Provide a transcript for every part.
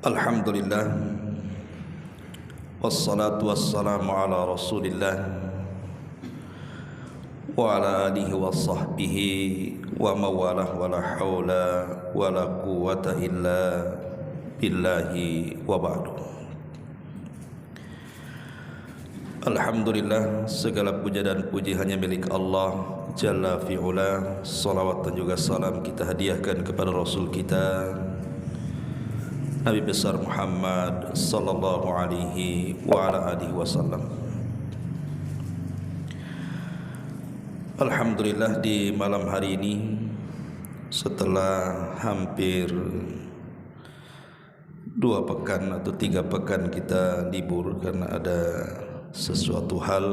Alhamdulillah, wassalatu wassalamu ala rasulillah wa ala alihi wa sahbihi wa mawalah wa la hawla wa la quwwata illa billahi wa ba'du. Alhamdulillah, segala puja dan puji hanya milik Allah Jalla fi'ula. Salawat dan juga salam kita hadiahkan kepada Rasul kita Nabi besar Muhammad sallallahu alaihi wa ala alihi wasallam. Alhamdulillah, di malam hari ini setelah hampir 2 pekan atau 3 pekan kita libur karena ada sesuatu hal,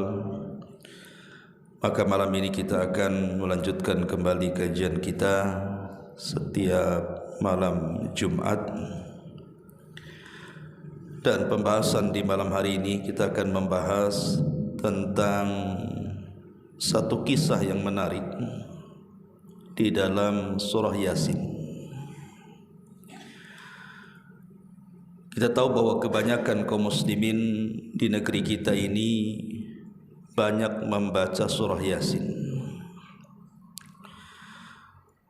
maka malam ini kita akan melanjutkan kembali kajian kita setiap malam Jumat. Dan pembahasan di malam hari ini kita akan membahas tentang satu kisah yang menarik di dalam surah Yasin. Kita tahu bahwa kebanyakan kaum muslimin di negeri kita ini banyak membaca surah Yasin.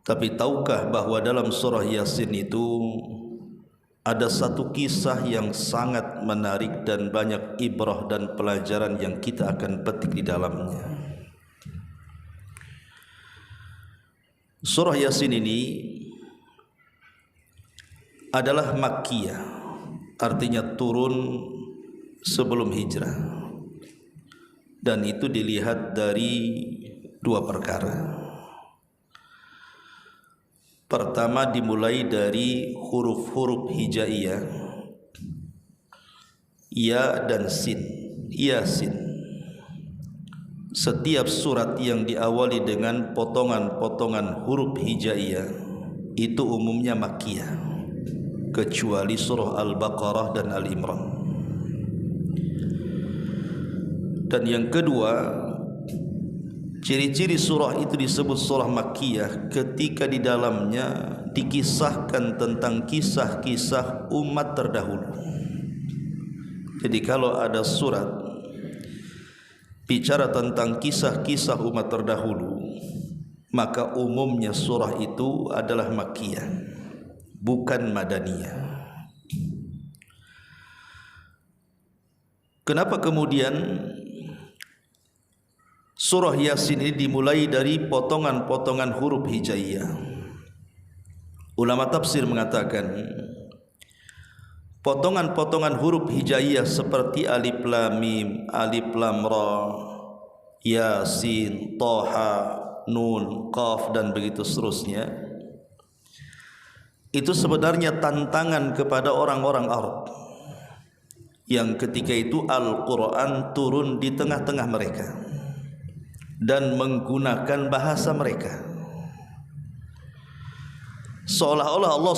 Tapi tahukah bahwa dalam surah Yasin itu ada satu kisah yang sangat menarik dan banyak ibrah dan pelajaran yang kita akan petik di dalamnya. Surah Yasin ini adalah Makkiyah, artinya turun sebelum hijrah. Dan itu dilihat dari 2 perkara. Pertama, dimulai dari huruf-huruf hijaiyah, ya dan sin, Yasin. Setiap surat yang diawali dengan potongan-potongan huruf hijaiyah itu umumnya Makkiyah, kecuali surah Al-Baqarah dan Al-Imran. Dan yang kedua, ciri-ciri surah itu disebut surah Makkiyah ketika di dalamnya dikisahkan tentang kisah-kisah umat terdahulu. Jadi kalau ada surat bicara tentang kisah-kisah umat terdahulu, maka umumnya surah itu adalah Makkiyah, bukan Madaniyah. Kenapa kemudian surah Yasin ini dimulai dari potongan-potongan huruf hijaiyah? Ulama tafsir mengatakan potongan-potongan huruf hijaiyah seperti alif lam mim, alif lam ra, Yasin, Toha, Nun, Qaf dan begitu seterusnya, itu sebenarnya tantangan kepada orang-orang Arab yang ketika itu Al-Quran turun di tengah-tengah mereka dan menggunakan bahasa mereka, seolah-olah Allah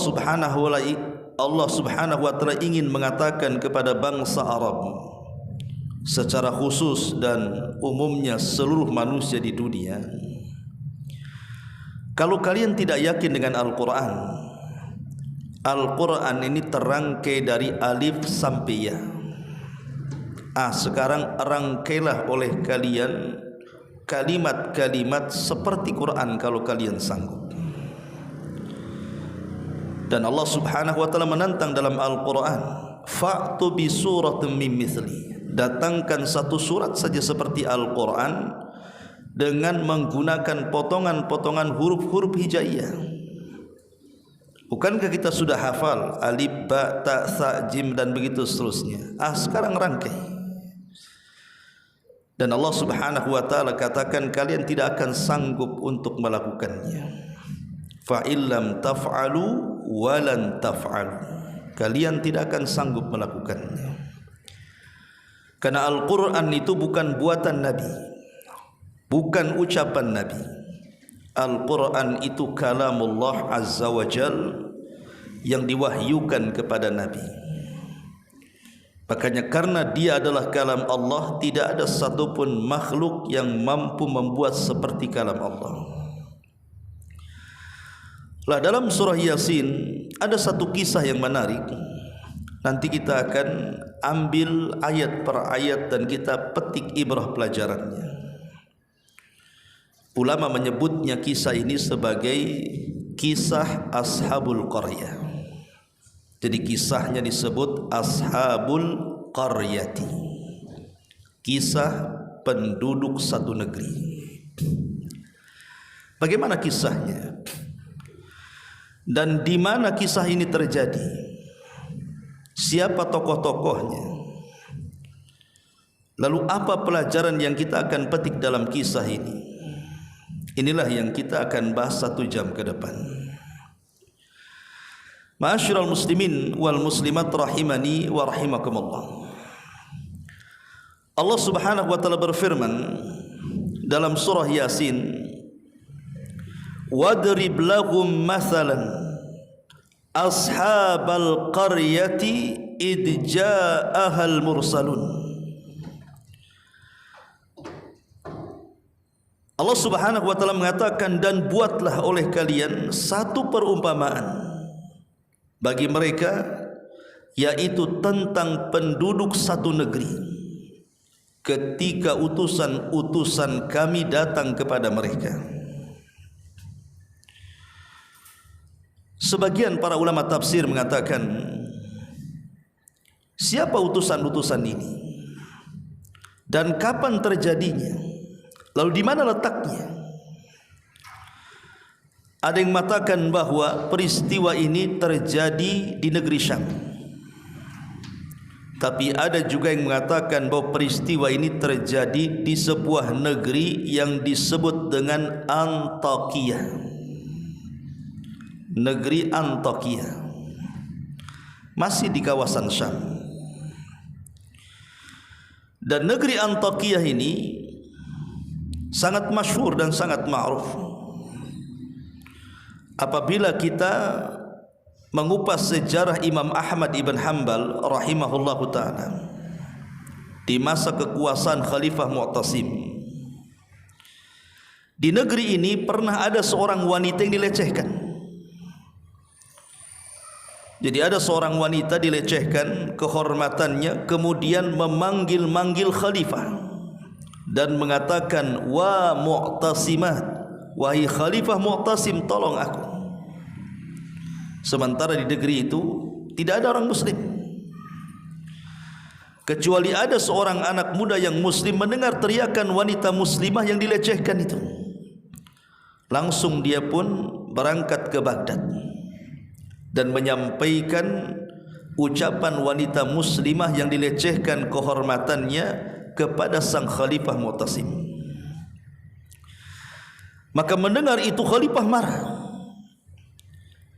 subhanahu wa ta'ala ingin mengatakan kepada bangsa Arab secara khusus dan umumnya seluruh manusia di dunia, kalau kalian tidak yakin dengan Al-Quran, Al-Quran ini terangkai dari alif sampai ya. Sekarang rangkailah oleh kalian kalimat-kalimat seperti Quran kalau kalian sanggup. Dan Allah subhanahu wa ta'ala menantang dalam Al-Quran, fa'tu bi suratin min mithli, datangkan satu surat saja seperti Al-Quran dengan menggunakan potongan-potongan huruf-huruf hijaiyah. Bukankah kita sudah hafal alif, ba, ta, sa, jim dan begitu seterusnya? Sekarang rangkai. Dan Allah subhanahu wa ta'ala katakan kalian tidak akan sanggup untuk melakukannya. Fa'illam taf'alu walan taf'alu, kalian tidak akan sanggup melakukannya. Karena Al-Quran itu bukan buatan Nabi, bukan ucapan Nabi. Al-Quran itu kalamullah azza wa jal yang diwahyukan kepada Nabi. Makanya karena dia adalah kalam Allah, tidak ada satupun makhluk yang mampu membuat seperti kalam Allah. Lah dalam surah Yasin ada satu kisah yang menarik Nanti kita akan ambil ayat per ayat dan kita petik ibrah pelajarannya. Ulama menyebutnya kisah ini sebagai kisah Ashabul Qaryah. Jadi kisahnya disebut Ashabul Qaryati, kisah penduduk satu negeri. Bagaimana kisahnya? Dan di mana kisah ini terjadi? Siapa tokoh-tokohnya? Lalu apa pelajaran yang kita akan petik dalam kisah ini? Inilah yang kita akan bahas 1 jam ke depan. Ma'asyiral muslimin wal muslimat rahimani wa rahimakumullah. Allah Subhanahu wa taala berfirman dalam surah Yasin, "Wadrib lahum mathalan ashabal qaryati id ja'ahal mursalun." Allah Subhanahu wa taala mengatakan, dan buatlah oleh kalian satu perumpamaan bagi mereka, yaitu tentang penduduk satu negeri ketika utusan-utusan kami datang kepada mereka. Sebagian para ulama tafsir mengatakan, siapa utusan-utusan ini dan kapan terjadinya, lalu di mana letaknya? Ada yang mengatakan bahwa peristiwa ini terjadi di negeri Syam. Tapi ada juga yang mengatakan bahwa peristiwa ini terjadi di sebuah negeri yang disebut dengan Antakya. Negeri Antakya masih di kawasan Syam. Dan negeri Antakya ini sangat masyhur dan sangat ma'ruf. Apabila kita mengupas sejarah Imam Ahmad ibn Hanbal rahimahullahu ta'ala di masa kekuasaan Khalifah Mu'tasim, di negeri ini pernah ada seorang wanita yang dilecehkan. Jadi ada seorang wanita dilecehkan kehormatannya, kemudian memanggil-manggil khalifah dan mengatakan, "Wa Mu'tasimat, wahai Khalifah Mu'tasim, tolong aku." Sementara di negeri itu tidak ada orang muslim, kecuali ada seorang anak muda yang muslim mendengar teriakan wanita muslimah yang dilecehkan itu. Langsung dia pun berangkat ke Baghdad dan menyampaikan ucapan wanita muslimah yang dilecehkan kehormatannya kepada sang Khalifah Mu'tasim. Maka mendengar itu Khalifah marah.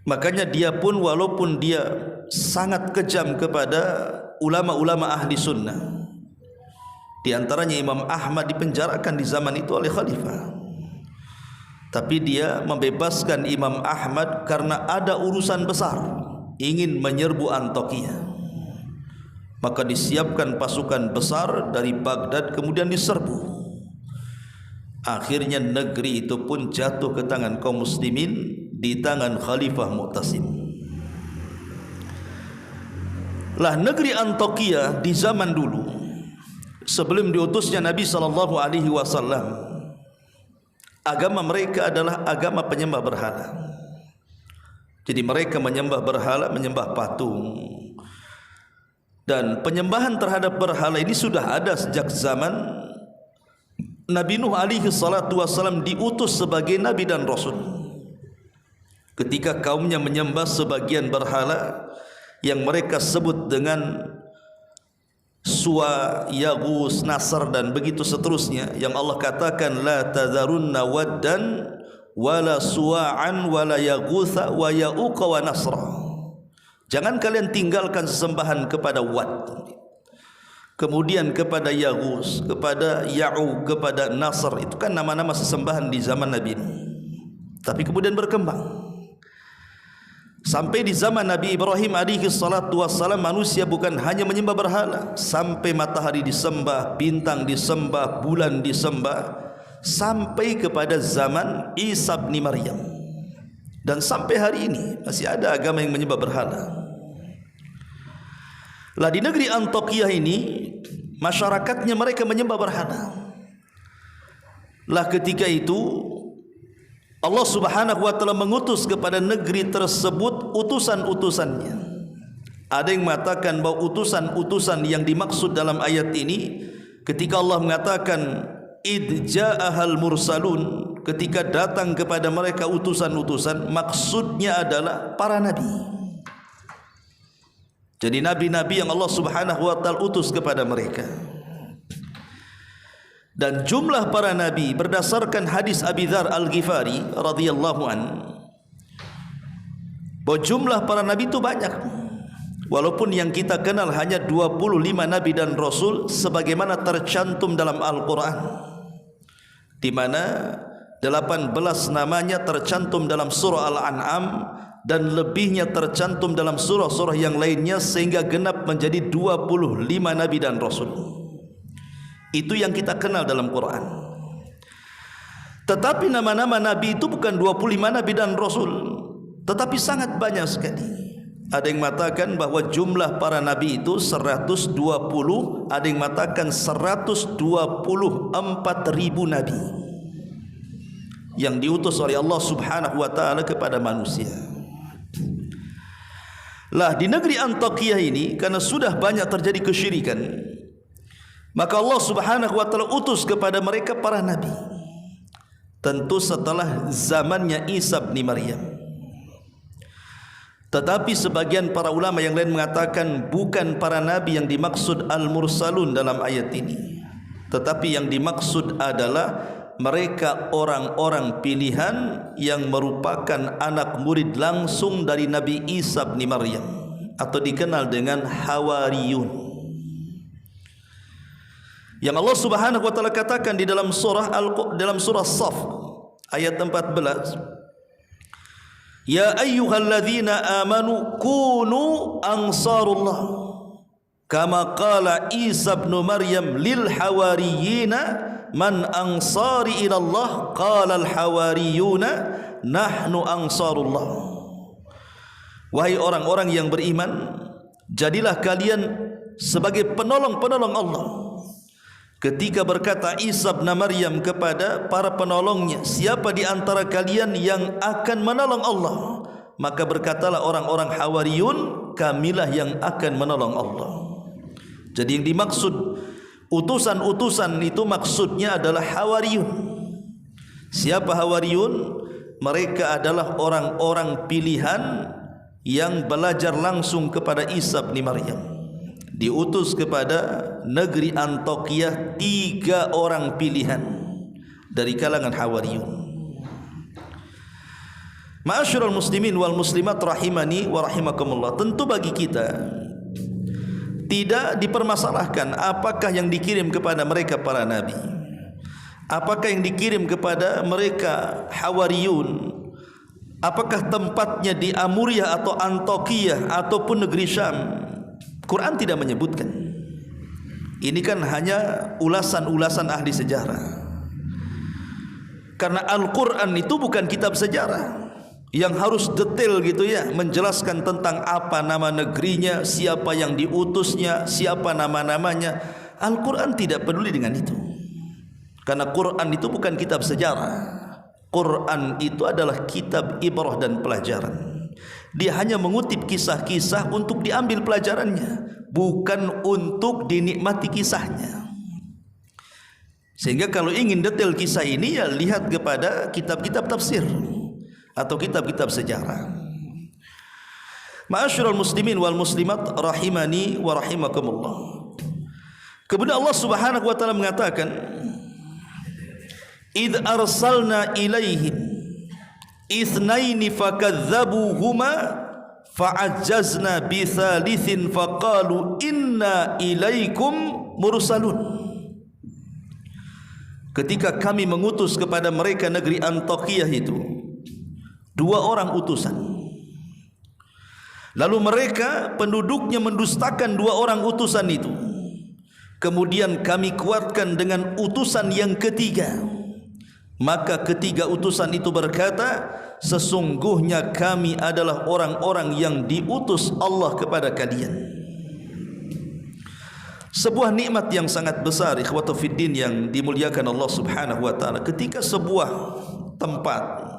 Makanya dia pun walaupun dia sangat kejam kepada ulama-ulama ahli sunnah, di antaranya Imam Ahmad dipenjarakan di zaman itu oleh Khalifah, tapi dia membebaskan Imam Ahmad karena ada urusan besar, ingin menyerbu Antakya. Maka disiapkan pasukan besar dari Baghdad kemudian diserbu. Akhirnya negeri itu pun jatuh ke tangan kaum muslimin, di tangan Khalifah Mu'tasim. Lah negeri Antakya di zaman dulu sebelum diutusnya Nabi SAW, agama mereka adalah agama penyembah berhala. Jadi mereka menyembah berhala, menyembah patung. Dan penyembahan terhadap berhala ini sudah ada sejak zaman Nabi Nuh alaihi salatu wassalam diutus sebagai nabi dan rasul. Ketika kaumnya menyembah sebagian berhala yang mereka sebut dengan Suwa, Yaghus, Nasr dan begitu seterusnya, yang Allah katakan la tadharunna waddan wala suwa'an wala yaghutha wa ya'uqa wa nasra. Jangan kalian tinggalkan sesembahan kepada Wad, kemudian kepada Yaghus, kepada Ya'uq, kepada Nasr. Itu kan nama-nama sesembahan di zaman Nabi ini. Tapi kemudian berkembang sampai di zaman Nabi Ibrahim alaihi salatu wassalam, manusia bukan hanya menyembah berhala, sampai matahari disembah, bintang disembah, bulan disembah, sampai kepada zaman Isa bin Maryam. Dan sampai hari ini masih ada agama yang menyembah berhala. Lah di negeri Antioquia ini masyarakatnya mereka menyembah berhala. Lah ketika itu Allah Subhanahu wa taala mengutus kepada negeri tersebut utusan-utusannya. Ada yang mengatakan bahwa utusan-utusan yang dimaksud dalam ayat ini ketika Allah mengatakan id ja'ahal mursalun, ketika datang kepada mereka utusan-utusan, maksudnya adalah para nabi. Jadi nabi-nabi yang Allah Subhanahu wa taala utus kepada mereka. Dan jumlah para nabi berdasarkan hadis Abi Dzar Al-Ghifari radhiyallahu an, bahwa jumlah para nabi itu banyak. Walaupun yang kita kenal hanya 25 nabi dan rasul sebagaimana tercantum dalam Al-Qur'an, di mana 18 namanya tercantum dalam surah Al-An'am dan lebihnya tercantum dalam surah-surah yang lainnya, sehingga genap menjadi 25 nabi dan rasul. Itu yang kita kenal dalam Quran. Tetapi nama-nama nabi itu bukan 25 nabi dan rasul, tetapi sangat banyak sekali. Ada yang mengatakan bahwa jumlah para nabi itu 120, ada yang mengatakan 124.000 nabi yang diutus oleh Allah Subhanahu wa taala kepada manusia. Lah di negeri Antioquia ini karena sudah banyak terjadi kesyirikan, maka Allah Subhanahu wa taala utus kepada mereka para nabi. Tentu setelah zamannya Isa bin Maryam. Tetapi sebagian para ulama yang lain mengatakan bukan para nabi yang dimaksud al-mursalun dalam ayat ini, tetapi yang dimaksud adalah mereka orang-orang pilihan yang merupakan anak murid langsung dari Nabi Isa bin Maryam, atau dikenal dengan Hawariyun. Yang Allah Subhanahu wa taala katakan di dalam surah Shaf ayat 14, ya ayyuhalladzina amanu kunu ansarullah kama qala Isa bin Maryam lil hawariyina man ansari ilallah qala al hawariyuna nahnu ansarullah. Wahai orang-orang yang beriman, jadilah kalian sebagai penolong-penolong Allah. Ketika berkata Isa bin Maryam kepada para penolongnya, siapa di antara kalian yang akan menolong Allah? Maka berkatalah orang-orang Hawariyun, kamilah yang akan menolong Allah. Jadi yang dimaksud utusan-utusan itu maksudnya adalah Hawariyun. Siapa Hawariyun? Mereka adalah orang-orang pilihan yang belajar langsung kepada Isa bin Maryam. Diutus kepada negeri Antioquia 3 orang pilihan dari kalangan Hawariyun. Ma'asyiral muslimin wal muslimat rahimani wa rahimakumullah. Tentu bagi kita tidak dipermasalahkan apakah yang dikirim kepada mereka para nabi, apakah yang dikirim kepada mereka Hawariyun, apakah tempatnya di Amuriah atau Antioquia ataupun negeri Syam. Quran tidak menyebutkan. Ini kan hanya ulasan-ulasan ahli sejarah. Karena Al-Quran itu bukan kitab sejarah yang harus detail gitu ya, menjelaskan tentang apa nama negerinya, siapa yang diutusnya, siapa nama-namanya. Al-Quran tidak peduli dengan itu. Karena Quran itu bukan kitab sejarah. Quran itu adalah kitab ibrah dan pelajaran. Dia hanya mengutip kisah-kisah untuk diambil pelajarannya, bukan untuk dinikmati kisahnya. Sehingga kalau ingin detail kisah ini, ya lihat kepada kitab-kitab tafsir atau kitab-kitab sejarah. Ma'asyiral muslimin wal muslimat rahimani wa rahimakumullah. Kemudian Allah Subhanahu wa taala mengatakan, "Idz arsalna ilaihim itsnaini fakadzabuhuma fa'azzazna bi tsalitsin faqalu inna ilaikum mursalun." Ketika kami mengutus kepada mereka negeri Antioquia itu 2 orang utusan, lalu mereka penduduknya mendustakan 2 orang utusan itu, kemudian kami kuatkan dengan utusan yang ketiga. Maka ketiga utusan itu berkata, sesungguhnya kami adalah orang-orang yang diutus Allah kepada kalian. Sebuah nikmat yang sangat besar ikhwatu fiddin yang dimuliakan Allah Subhanahu wa taala, ketika sebuah tempat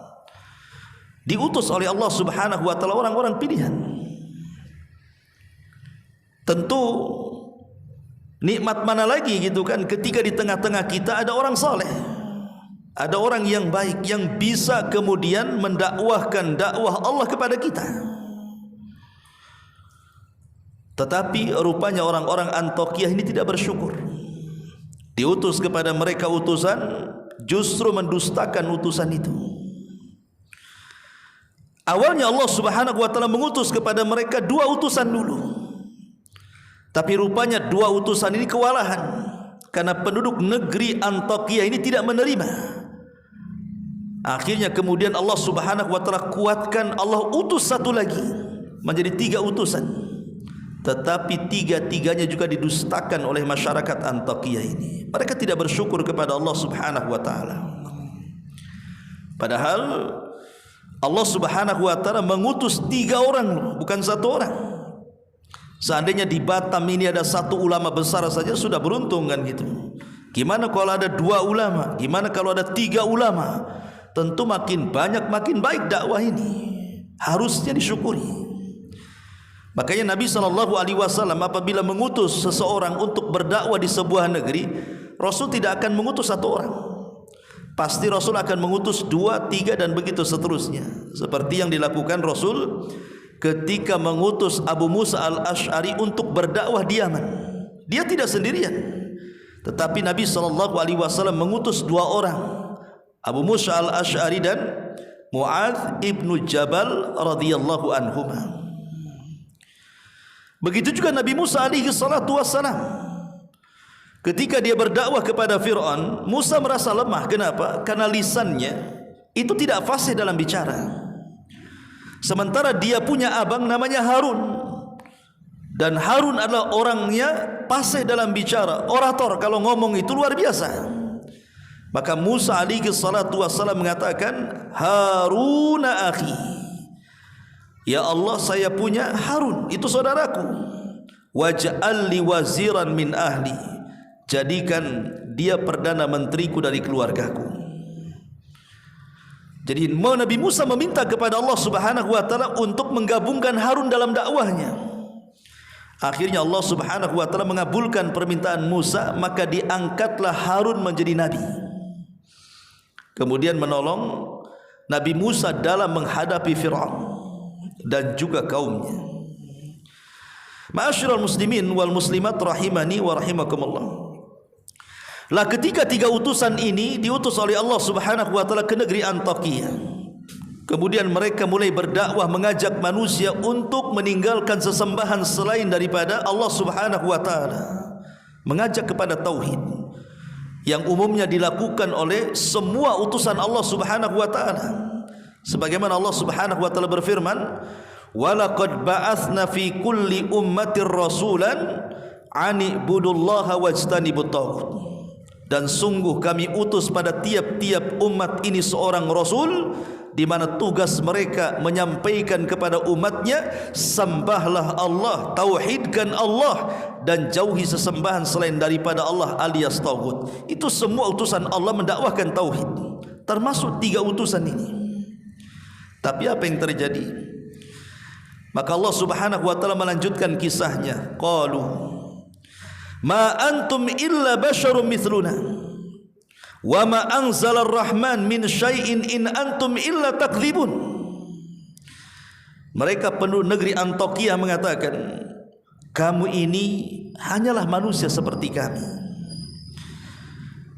diutus oleh Allah Subhanahu wa taala orang-orang pilihan. Tentu nikmat mana lagi gitu kan ketika di tengah-tengah kita ada orang saleh, ada orang yang baik yang bisa kemudian mendakwahkan dakwah Allah kepada kita. Tetapi rupanya orang-orang Antiokhia ini tidak bersyukur. Diutus kepada mereka utusan, justru mendustakan utusan itu. Awalnya Allah Subhanahu wa taala mengutus kepada mereka 2 utusan dulu. Tapi rupanya 2 utusan ini kewalahan karena penduduk negeri Antiokhia ini tidak menerima. Akhirnya kemudian Allah Subhanahu wa taala kuatkan, Allah utus 1 lagi menjadi 3 utusan. Tetapi 3-tiganya juga didustakan oleh masyarakat Antiokhia ini. Mereka tidak bersyukur kepada Allah Subhanahu wa taala. Padahal Allah Subhanahu wa taala mengutus 3 orang, bukan 1 orang. Seandainya di Batam ini ada 1 ulama besar saja sudah beruntung kan gitu. Gimana kalau ada 2 ulama? Gimana kalau ada 3 ulama? Tentu makin banyak makin baik dakwah ini. Harusnya disyukuri. Makanya Nabi SAW apabila mengutus seseorang untuk berdakwah di sebuah negeri, Rasul tidak akan mengutus 1 orang. Pasti Rasul akan mengutus 2, 3 dan begitu seterusnya. Seperti yang dilakukan Rasul ketika mengutus Abu Musa al-Ash'ari untuk berdakwah di Yaman. Dia tidak sendirian, tetapi Nabi SAW mengutus 2 orang, Abu Musa al-Ash'ari dan Mu'adz ibnu Jabal radhiyallahu anhuma. Begitu juga Nabi Musa alaihi salatu wassalam. Ketika dia berdakwah kepada Fir'aun, Musa merasa lemah. Kenapa? Karena lisannya itu tidak fasih dalam bicara. Sementara dia punya abang namanya Harun, dan Harun adalah orangnya fasih dalam bicara, orator, kalau ngomong itu luar biasa. Maka Musa alaihi salatu wassalam mengatakan, Haruna akhi, ya Allah, saya punya Harun, itu saudaraku. Waj'al li waziran min ahli, jadikan dia perdana menteriku dari keluargaku. Jadi Nabi Musa meminta kepada Allah Subhanahu wa taala untuk menggabungkan Harun dalam dakwahnya. Akhirnya Allah Subhanahu wa taala mengabulkan permintaan Musa, maka diangkatlah Harun menjadi nabi. Kemudian menolong Nabi Musa dalam menghadapi Fir'aun dan juga kaumnya. Ma'asyiral muslimin wal muslimat rahimani wa rahimakumullah. Lah ketika 3 utusan ini diutus oleh Allah Subhanahu wa taala ke negeri Antiokhia, kemudian mereka mulai berdakwah mengajak manusia untuk meninggalkan sesembahan selain daripada Allah Subhanahu wa taala, mengajak kepada tauhid yang umumnya dilakukan oleh semua utusan Allah Subhanahu wa taala. Sebagaimana Allah Subhanahu wa taala berfirman, "Walaqad ba'atsna fi kulli ummatir rasulan an ibudullaha wajtanibut taghut." Dan sungguh kami utus pada tiap-tiap umat ini seorang rasul, di mana tugas mereka menyampaikan kepada umatnya, sembahlah Allah, tauhidkan Allah, dan jauhi sesembahan selain daripada Allah alias taghut. Itu semua utusan Allah mendakwahkan tauhid, termasuk 3 utusan ini. Tapi apa yang terjadi? Maka Allah Subhanahu wa taala melanjutkan kisahnya. Qalu ma antum illa basyarum mithluna wa ma anzalar rahman min syai'in in antum illa takdzibun. Mereka penduduk negeri Antiokhia mengatakan, kamu ini hanyalah manusia seperti kami,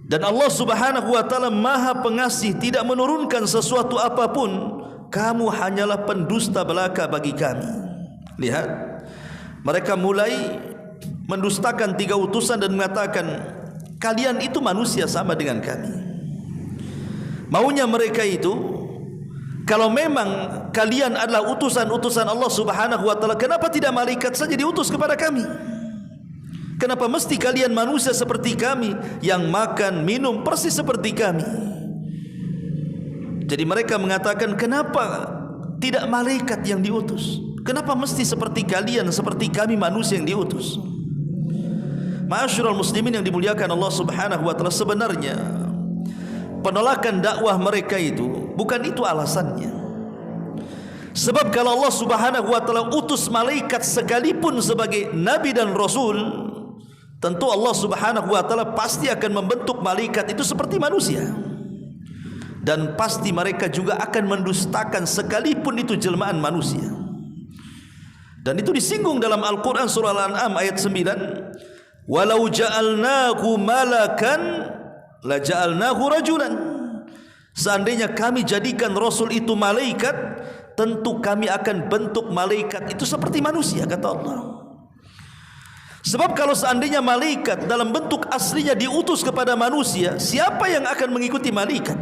dan Allah Subhanahu wa taala Maha Pengasih, tidak menurunkan sesuatu apapun. Kamu hanyalah pendusta belaka bagi kami. Lihat, mereka mulai mendustakan 3 utusan dan mengatakan, kalian itu manusia sama dengan kami. Maunya mereka itu, kalau memang kalian adalah utusan-utusan Allah Subhanahu wa taala, kenapa tidak malaikat saja diutus kepada kami? Kenapa mesti kalian manusia seperti kami, yang makan minum persis seperti kami? Jadi mereka mengatakan, kenapa tidak malaikat yang diutus? Kenapa mesti seperti kalian, seperti kami manusia yang diutus? Ma'asyiral muslimin yang dimuliakan Allah Subhanahu wa taala, sebenarnya penolakan dakwah mereka itu bukan itu alasannya. Sebab kalau Allah Subhanahu wa taala utus malaikat sekalipun sebagai nabi dan rasul, tentu Allah Subhanahu wa taala pasti akan membentuk malaikat itu seperti manusia. Dan pasti mereka juga akan mendustakan sekalipun itu jelmaan manusia. Dan itu disinggung dalam Al-Quran surah Al-An'am ayat 9. Walau ja'alnahu malakan la ja'alnahu rajulan. Seandainya kami jadikan Rasul itu malaikat, tentu kami akan bentuk malaikat itu seperti manusia, kata Allah. Sebab kalau seandainya malaikat dalam bentuk aslinya diutus kepada manusia, siapa yang akan mengikuti malaikat?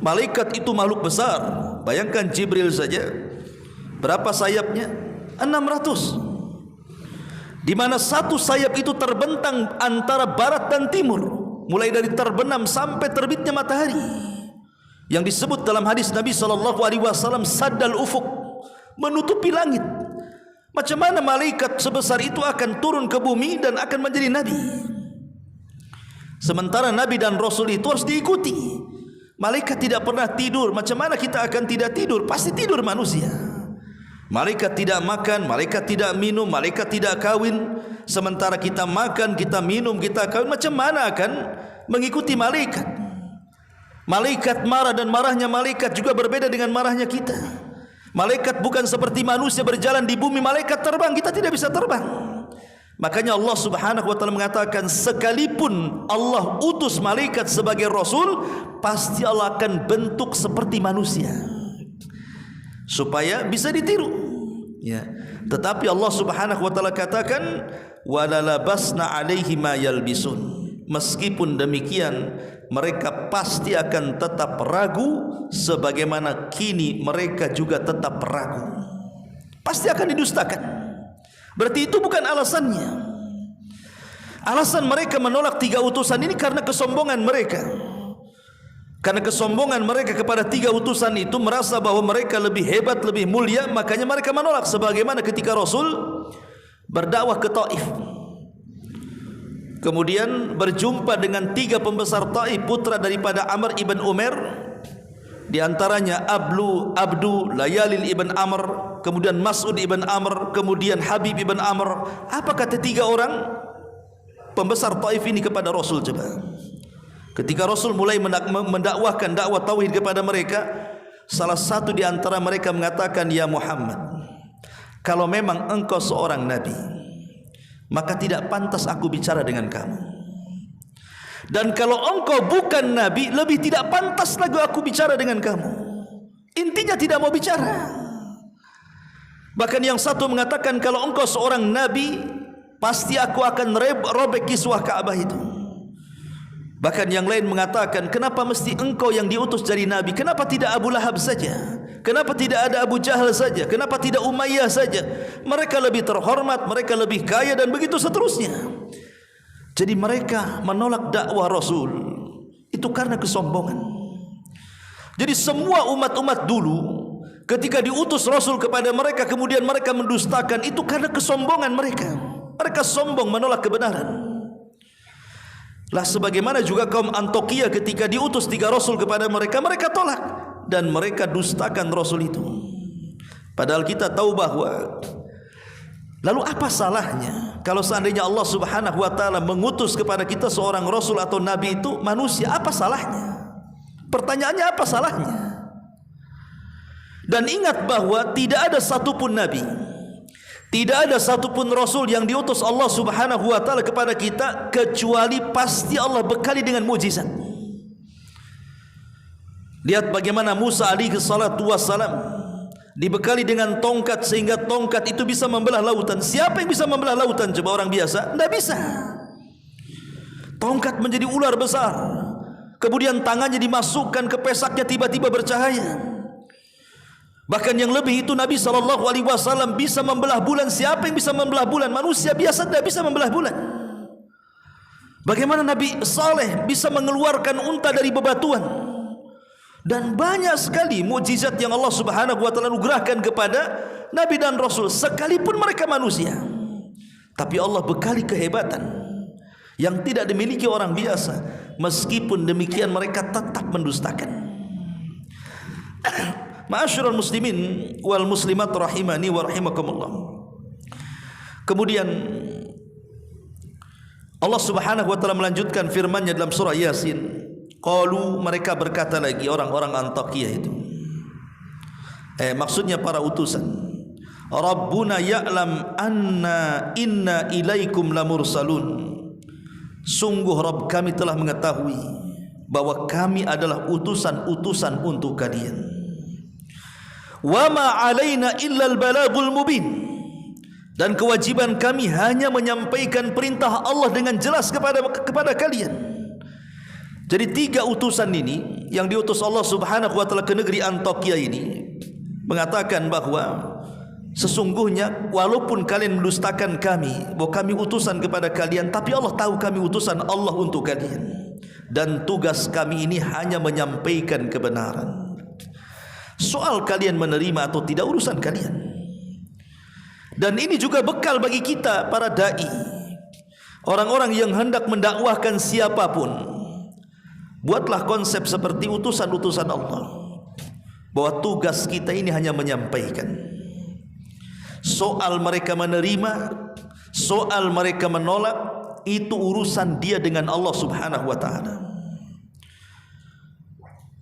Malaikat itu makhluk besar. Bayangkan Jibril saja, berapa sayapnya? 600. Di mana satu sayap itu terbentang antara barat dan timur, mulai dari terbenam sampai terbitnya matahari, yang disebut dalam hadis Nabi SAW saddal ufuk, menutupi langit. Macam mana malaikat sebesar itu akan turun ke bumi dan akan menjadi nabi? Sementara nabi dan rasul itu harus diikuti. Malaikat tidak pernah tidur. Macam mana kita akan tidak tidur? Pasti tidur manusia. Malaikat tidak makan, malaikat tidak minum, malaikat tidak kawin. Sementara kita makan, kita minum, kita kawin. Macam mana akan mengikuti malaikat? Malaikat marah dan marahnya malaikat juga berbeda dengan marahnya kita. Malaikat bukan seperti manusia berjalan di bumi, malaikat terbang, kita tidak bisa terbang. Makanya Allah Subhanahu wa taala mengatakan, sekalipun Allah utus malaikat sebagai rasul, pasti Allah akan bentuk seperti manusia supaya bisa ditiru, ya. Tetapi Allah Subhanahu wa taala katakan, walalabasna alaihi ma yalbisun. Meskipun demikian, mereka pasti akan tetap ragu, sebagaimana kini mereka juga tetap ragu. Pasti akan didustakan. Berarti itu bukan alasannya. Alasan mereka menolak 3 utusan ini karena kesombongan mereka. Karena kesombongan mereka kepada 3 utusan itu, merasa bahwa mereka lebih hebat, lebih mulia, makanya mereka menolak. Sebagaimana ketika Rasul berdakwah ke Taif, kemudian berjumpa dengan 3 pembesar Taif, putra daripada Amr ibn Umair, di antaranya Abdu Layalil ibn Amr, kemudian Mas'ud ibn Amr, kemudian Habib ibn Amr. Apa kata 3 orang pembesar Taif ini kepada Rasul? Coba. Ketika Rasul mulai mendakwahkan dakwah tauhid kepada mereka, salah satu di antara mereka mengatakan, ya Muhammad, kalau memang engkau seorang nabi, maka tidak pantas aku bicara dengan kamu. Dan kalau engkau bukan nabi, lebih tidak pantas lagi aku bicara dengan kamu. Intinya tidak mau bicara. Bahkan yang satu mengatakan, kalau engkau seorang nabi, pasti aku akan robek kiswah Ka'bah itu. Bahkan yang lain mengatakan, kenapa mesti engkau yang diutus jadi nabi? Kenapa tidak Abu Lahab saja? Kenapa tidak ada Abu Jahal saja? Kenapa tidak Umayyah saja? Mereka lebih terhormat, mereka lebih kaya, dan begitu seterusnya. Jadi mereka menolak dakwah Rasul itu karena kesombongan. Jadi semua umat-umat dulu ketika diutus Rasul kepada mereka, kemudian mereka mendustakan, itu karena kesombongan mereka. Mereka sombong menolak kebenaran. Lah sebagaimana juga kaum Antiokhia ketika diutus 3 Rasul kepada mereka, mereka tolak dan mereka dustakan Rasul itu. Padahal kita tahu bahwa, lalu apa salahnya kalau seandainya Allah Subhanahu wa taala mengutus kepada kita seorang rasul atau nabi itu manusia? Apa salahnya? Pertanyaannya, apa salahnya? Dan ingat bahwa tidak ada satupun nabi, tidak ada satupun rasul yang diutus Allah Subhanahu wa taala kepada kita kecuali pasti Allah bekali dengan mukjizat. Lihat bagaimana Musa alaihi salatu wassalam dibekali dengan tongkat sehingga tongkat itu bisa membelah lautan. Siapa yang bisa membelah lautan? Coba orang biasa? Tidak bisa. Tongkat menjadi ular besar, kemudian tangannya dimasukkan ke pesaknya, tiba-tiba bercahaya. Bahkan yang lebih itu, Nabi SAW bisa membelah bulan. Siapa yang bisa membelah bulan? Manusia biasa tidak bisa membelah bulan. Bagaimana Nabi Saleh bisa mengeluarkan unta dari bebatuan? Dan banyak sekali mukjizat yang Allah Subhanahu wa taala anugerahkan kepada nabi dan rasul, sekalipun mereka manusia. Tapi Allah bekali kehebatan. yang tidak dimiliki orang biasa. Meskipun demikian mereka tetap mendustakan. Ma'asyiral muslimin wal muslimat rahimani wa rahimakumullah. Kemudian Allah Subhanahu wa taala melanjutkan firman-Nya dalam surah Yasin. Qalu, mereka berkata lagi, orang-orang Antakiyah itu. Maksudnya para utusan. Rabbuna ya'lam anna inna ilaikum lamursalun. Sungguh Rabb kami telah mengetahui bahwa kami adalah utusan-utusan untuk kalian. Wa ma 'alaina illal balagul mubin. Dan kewajiban kami hanya menyampaikan perintah Allah dengan jelas kepada kalian. Jadi 3 utusan ini yang diutus Allah Subhanahu wa taala ke negeri Antakya ini mengatakan bahwa sesungguhnya walaupun kalian mendustakan kami, bahwa kami utusan kepada kalian, tapi Allah tahu kami utusan Allah untuk kalian. Dan tugas kami ini hanya menyampaikan kebenaran. Soal kalian menerima atau tidak urusan kalian. Dan ini juga bekal bagi kita para dai, orang-orang yang hendak mendakwahkan siapapun. Buatlah konsep seperti utusan-utusan Allah, bahwa tugas kita ini hanya menyampaikan. Soal mereka menerima, soal mereka menolak, itu urusan dia dengan Allah Subhanahu wa taala.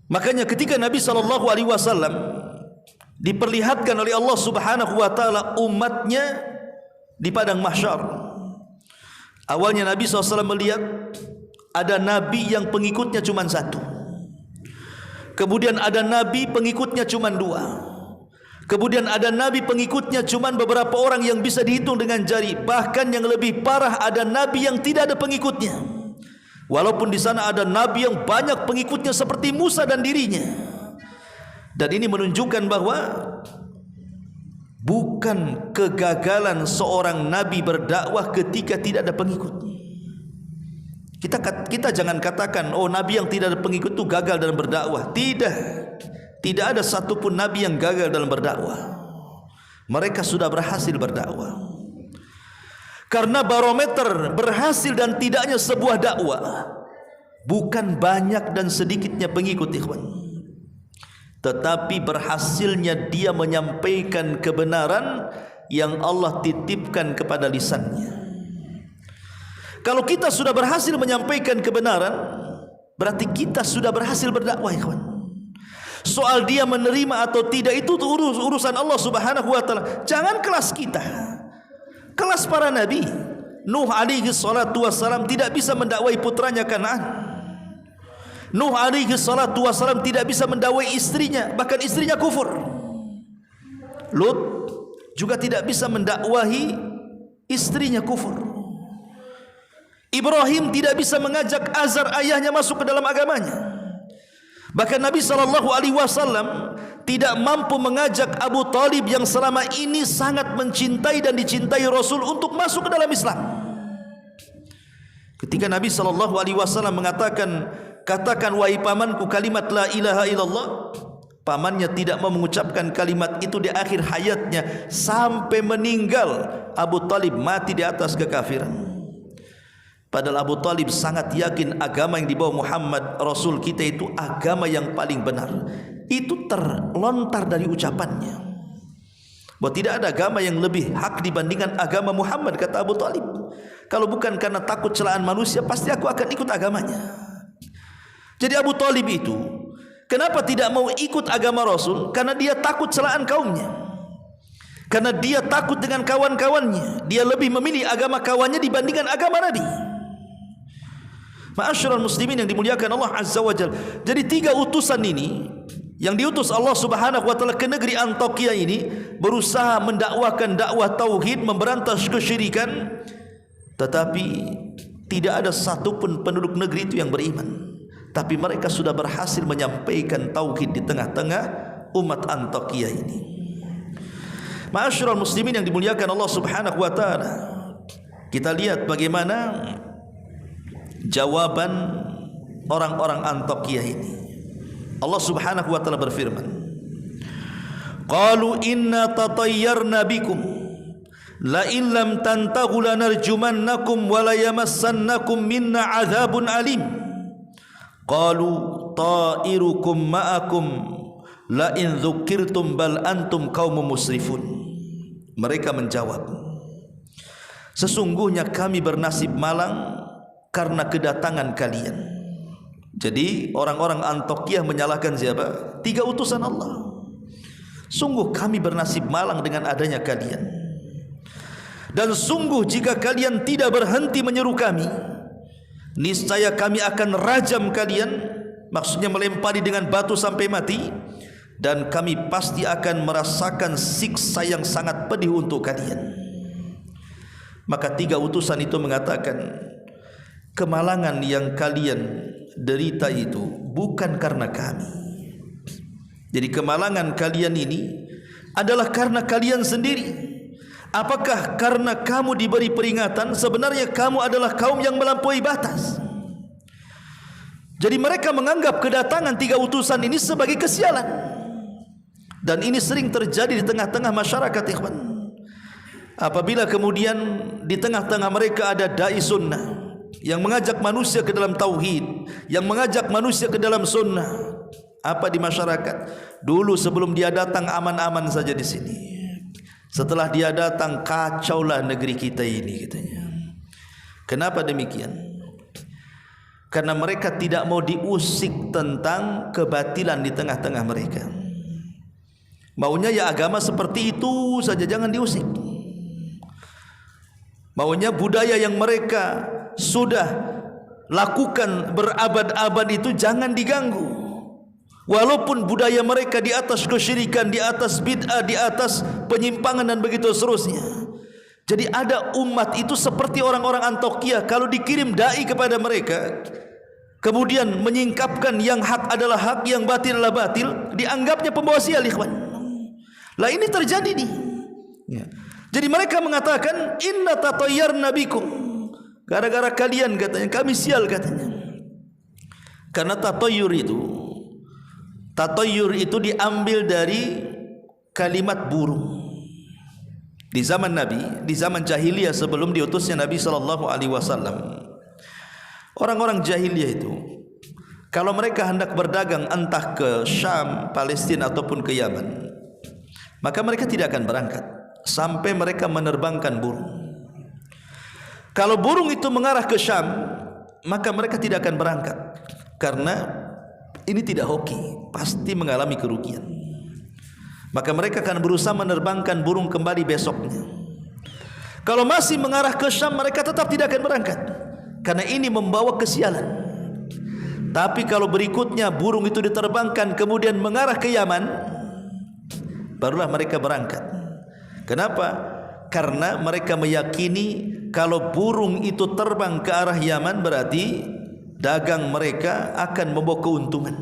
Makanya ketika Nabi SAW diperlihatkan oleh Allah Subhanahu wa taala umatnya di padang mahsyar, awalnya Nabi SAW melihat ada nabi yang pengikutnya cuma 1. Kemudian ada nabi pengikutnya cuma 2. Kemudian ada nabi pengikutnya cuma beberapa orang yang bisa dihitung dengan jari. Bahkan yang lebih parah, ada nabi yang tidak ada pengikutnya. Walaupun di sana ada nabi yang banyak pengikutnya seperti Musa dan dirinya. Dan ini menunjukkan bahwa bukan kegagalan seorang nabi berdakwah ketika tidak ada pengikut. Kita jangan katakan, oh nabi yang tidak ada pengikut itu gagal dalam berdakwah. Tidak ada satupun nabi yang gagal dalam berdakwah. Mereka sudah berhasil berdakwah. Karena barometer berhasil dan tidaknya sebuah dakwah bukan banyak dan sedikitnya pengikut, ikhwan, tetapi berhasilnya dia menyampaikan kebenaran yang Allah titipkan kepada lisannya. Kalau kita sudah berhasil menyampaikan kebenaran, berarti kita sudah berhasil berdakwah, ikhwan. Soal dia menerima atau tidak itu urusan Allah Subhanahu wa taala. Jangan kelas kita, kelas para nabi. Nuh alaihi salatu wassalam tidak bisa mendakwai putranya Kan'an. Nuh alaihi salatu wassalam tidak bisa mendakwai istrinya, bahkan istrinya kufur. Lut juga tidak bisa mendakwahi istrinya kufur. Ibrahim tidak bisa mengajak Azar ayahnya masuk ke dalam agamanya. Bahkan Nabi SAW tidak mampu mengajak Abu Talib yang selama ini sangat mencintai dan dicintai Rasul untuk masuk ke dalam Islam. Ketika Nabi SAW mengatakan, katakan wahai pamanku kalimat la ilaha illallah, pamannya tidak mau mengucapkan kalimat itu di akhir hayatnya sampai meninggal. Abu Talib mati di atas kekafiran. Padahal Abu Talib sangat yakin agama yang dibawa Muhammad Rasul kita itu agama yang paling benar. Itu terlontar dari ucapannya, bahwa tidak ada agama yang lebih hak dibandingkan agama Muhammad, kata Abu Talib. Kalau bukan karena takut celaan manusia, pasti aku akan ikut agamanya. Jadi Abu Talib itu kenapa tidak mau ikut agama Rasul? Karena dia takut celaan kaumnya. Karena dia takut dengan kawan-kawannya. Dia lebih memilih agama kawannya dibandingkan agama Nabi. Ma'asyiral muslimin yang dimuliakan Allah Azza wa Jalla. Jadi 3 utusan ini yang diutus Allah Subhanahu wa taala ke negeri Antakya ini berusaha mendakwakan dakwah tauhid, memberantas kesyirikan, tetapi tidak ada satupun penduduk negeri itu yang beriman. Tapi mereka sudah berhasil menyampaikan tauhid di tengah-tengah umat Antakya ini. Ma'asyiral muslimin yang dimuliakan Allah Subhanahu wa taala. Kita lihat bagaimana jawaban orang-orang Antakya ini. Allah Subhanahu wa taala berfirman, qalu inna tatayyarna bikum la in lam tantahu lanarjumannakum wa la yamassannakum minna adzabun alim. Qalu ta'irukum ma'akum la in dzukirtum bal antum qaumun musrifun. Mereka menjawab, sesungguhnya kami bernasib malang karena kedatangan kalian. Jadi orang-orang Antiokhia menyalahkan siapa? 3 utusan Allah. Sungguh kami bernasib malang dengan adanya kalian. Dan sungguh jika kalian tidak berhenti menyeru kami, niscaya kami akan rajam kalian, maksudnya melempari dengan batu sampai mati, dan kami pasti akan merasakan siksa yang sangat pedih untuk kalian. Maka 3 utusan itu mengatakan, kemalangan yang kalian derita itu bukan karena kami. Jadi kemalangan kalian ini adalah karena kalian sendiri. Apakah karena kamu diberi peringatan? Sebenarnya kamu adalah kaum yang melampaui batas. Jadi mereka menganggap kedatangan 3 utusan ini sebagai kesialan. Dan ini sering terjadi di tengah-tengah masyarakat, ikhwan. Apabila kemudian di tengah-tengah mereka ada dai sunnah yang mengajak manusia ke dalam tauhid, yang mengajak manusia ke dalam sunnah, apa di masyarakat? Dulu sebelum dia datang aman-aman saja di sini. Setelah dia datang, kacaulah negeri kita ini, katanya. Kenapa demikian? Karena mereka tidak mau diusik tentang kebatilan di tengah-tengah mereka. Maunya ya agama seperti itu saja, jangan diusik. Maunya budaya yang mereka sudah lakukan berabad-abad itu jangan diganggu. Walaupun budaya mereka di atas kesyirikan, di atas bid'ah, di atas penyimpangan dan begitu seterusnya. Jadi ada umat itu seperti orang-orang Antiokhia, kalau dikirim dai kepada mereka, kemudian menyingkapkan yang hak adalah hak, yang batil adalah batil, dianggapnya pembawa sial, ikhwan. Lah ini terjadi nih. Ya. Jadi mereka mengatakan inna tatayyarna bikum. Gara-gara kalian, katanya, kami sial, katanya. Karena tatayyur itu diambil dari kalimat burung. Di zaman Nabi, di zaman jahiliyah sebelum diutusnya Nabi SAW, orang-orang jahiliyah itu kalau mereka hendak berdagang entah ke Syam, Palestina ataupun ke Yaman, maka mereka tidak akan berangkat sampai mereka menerbangkan burung. Kalau burung itu mengarah ke Syam, maka mereka tidak akan berangkat, karena ini tidak hoki, pasti mengalami kerugian. Maka mereka akan berusaha menerbangkan burung kembali besoknya. Kalau masih mengarah ke Syam, mereka tetap tidak akan berangkat, karena ini membawa kesialan. Tapi kalau berikutnya burung itu diterbangkan kemudian mengarah ke Yaman, barulah mereka berangkat. Kenapa? Karena mereka meyakini kalau burung itu terbang ke arah Yaman, berarti dagang mereka akan membawa keuntungan,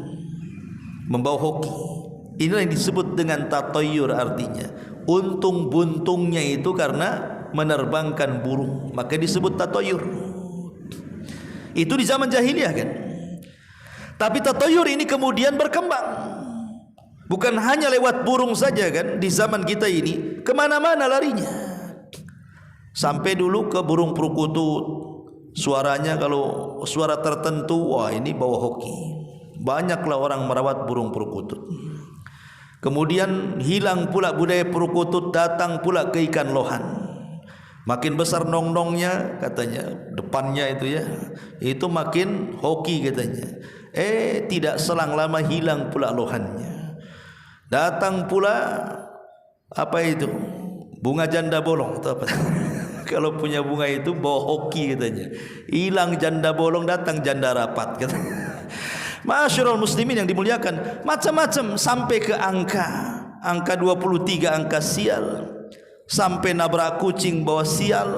membawa hoki. Inilah yang disebut dengan tatayyur, artinya untung buntungnya itu karena menerbangkan burung, maka disebut tatayyur. Itu di zaman jahiliyah, kan? Tapi tatayyur ini kemudian berkembang. Bukan hanya lewat burung saja, kan? Di zaman kita ini kemana-mana larinya. Sampai dulu ke burung perkutut, suaranya kalau suara tertentu, wah ini bawa hoki. Banyaklah orang merawat burung perkutut. Kemudian hilang pula budaya perkutut, datang pula ke ikan lohan. Makin besar nong-nongnya, katanya, depannya itu ya, itu makin hoki, katanya. Tidak selang lama hilang pula lohannya. Datang pula apa itu? Bunga janda bolong atau apa? Kalau punya bunga itu bawa hoki, katanya. Hilang janda bolong, datang janda rapat, katanya. Ma'asyiral muslimin yang dimuliakan, macam-macam, sampai ke angka 23, angka sial, sampai nabrak kucing bawa sial,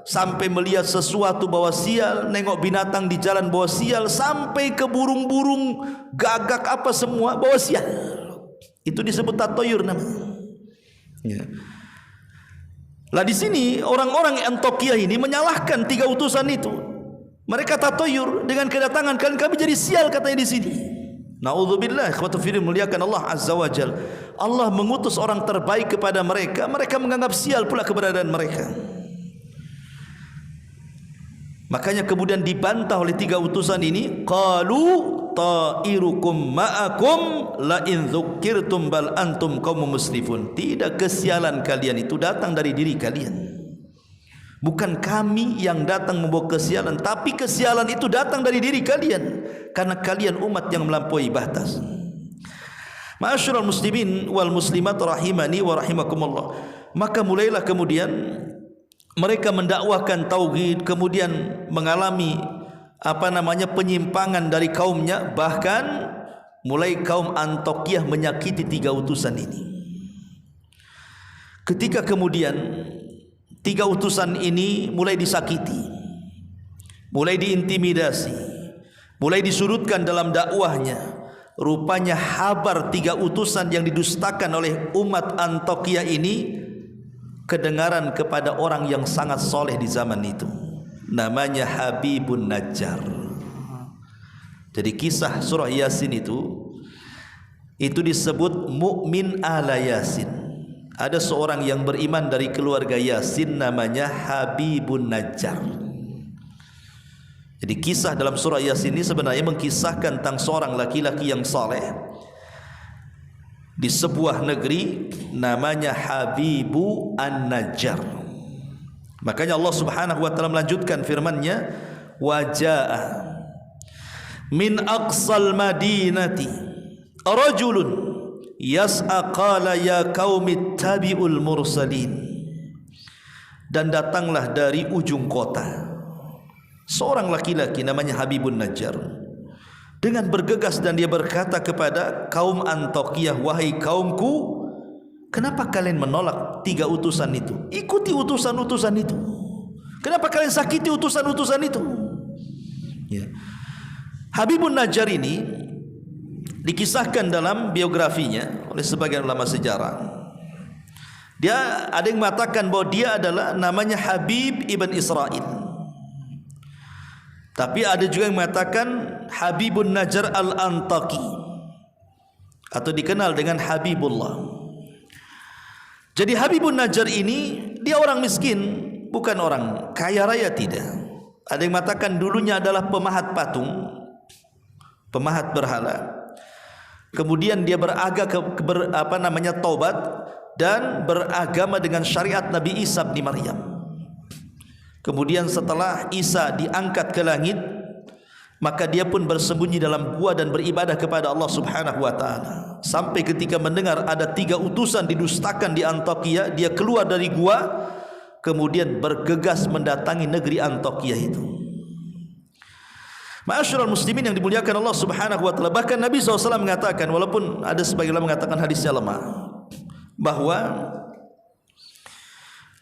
sampai melihat sesuatu bawa sial, nengok binatang di jalan bawa sial, sampai ke burung-burung gagak apa semua bawa sial. Itu disebut tatayyur namanya. Ya. Lah di sini orang-orang Antiokhia ini menyalahkan 3 utusan itu. Mereka tatayyur dengan kedatangan kalian, kami jadi sial, katanya di sini. Na'udzubillah, ikhwatu fillah, muliakan Allah Azza wa Jal. Allah mengutus orang terbaik kepada mereka, mereka menganggap sial pula keberadaan mereka. Makanya kemudian dibantah oleh 3 utusan ini. Qalu ta'irukum ma'akum la in dzukirtum bal antum qaumun musrifun. Tidak, kesialan kalian itu datang dari diri kalian. Bukan kami yang datang membawa kesialan, tapi kesialan itu datang dari diri kalian, karena kalian umat yang melampaui batas. Ma'asyiral muslimin wal muslimat rahimani wa rahimakumullah. Maka mulailah kemudian mereka mendakwahkan tauhid, kemudian mengalami penyimpangan dari kaumnya, bahkan mulai kaum Antiokhiyah menyakiti 3 utusan ini. Ketika kemudian 3 utusan ini mulai disakiti, mulai diintimidasi, mulai disurutkan dalam dakwahnya, rupanya habar 3 utusan yang didustakan oleh umat Antiokhiyah ini kedengaran kepada orang yang sangat soleh di zaman itu, namanya Habibun Najjar. Jadi kisah surah Yasin itu disebut mukmin ala Yasin. Ada seorang yang beriman dari keluarga Yasin, namanya Habibun Najjar. Jadi kisah dalam surah Yasin ini sebenarnya mengkisahkan tentang seorang laki-laki yang saleh di sebuah negeri namanya Habibu An-Najjar. Makanya Allah Subhanahu wa taala melanjutkan firman-Nya, wajaa min aqsal madinati rajulun yas'a qala ya qaumi tabi'ul mursalin. Dan datanglah dari ujung kota seorang laki-laki namanya Habibun Najjar dengan bergegas, dan dia berkata kepada kaum Antiokhiyah, wahai kaumku, kenapa kalian menolak 3 utusan itu? Ikuti utusan-utusan itu. Kenapa kalian sakiti utusan-utusan itu? Ya. Habibun Najjar ini dikisahkan dalam biografinya oleh sebagian ulama sejarah. Dia ada yang mengatakan bahwa dia adalah namanya Habib ibn Israil. Tapi ada juga yang mengatakan Habibun Najjar al-Antaki, atau dikenal dengan Habibullah. Jadi Habibun Najjar ini dia orang miskin, bukan orang kaya raya, tidak. Ada yang mengatakan dulunya adalah pemahat patung, pemahat berhala. Kemudian dia taubat dan beragama dengan syariat Nabi Isa bin Maryam. Kemudian setelah Isa diangkat ke langit, maka dia pun bersembunyi dalam gua dan beribadah kepada Allah Subhanahu wa taala. Sampai ketika mendengar ada 3 utusan didustakan di Antiokhia, dia keluar dari gua, kemudian bergegas mendatangi negeri Antiokhia itu. Ma'asyiral muslimin yang dimuliakan Allah Subhanahu wa taala, bahkan Nabi SAW mengatakan, walaupun ada sebagian ulama mengatakan hadisnya lemah, bahwa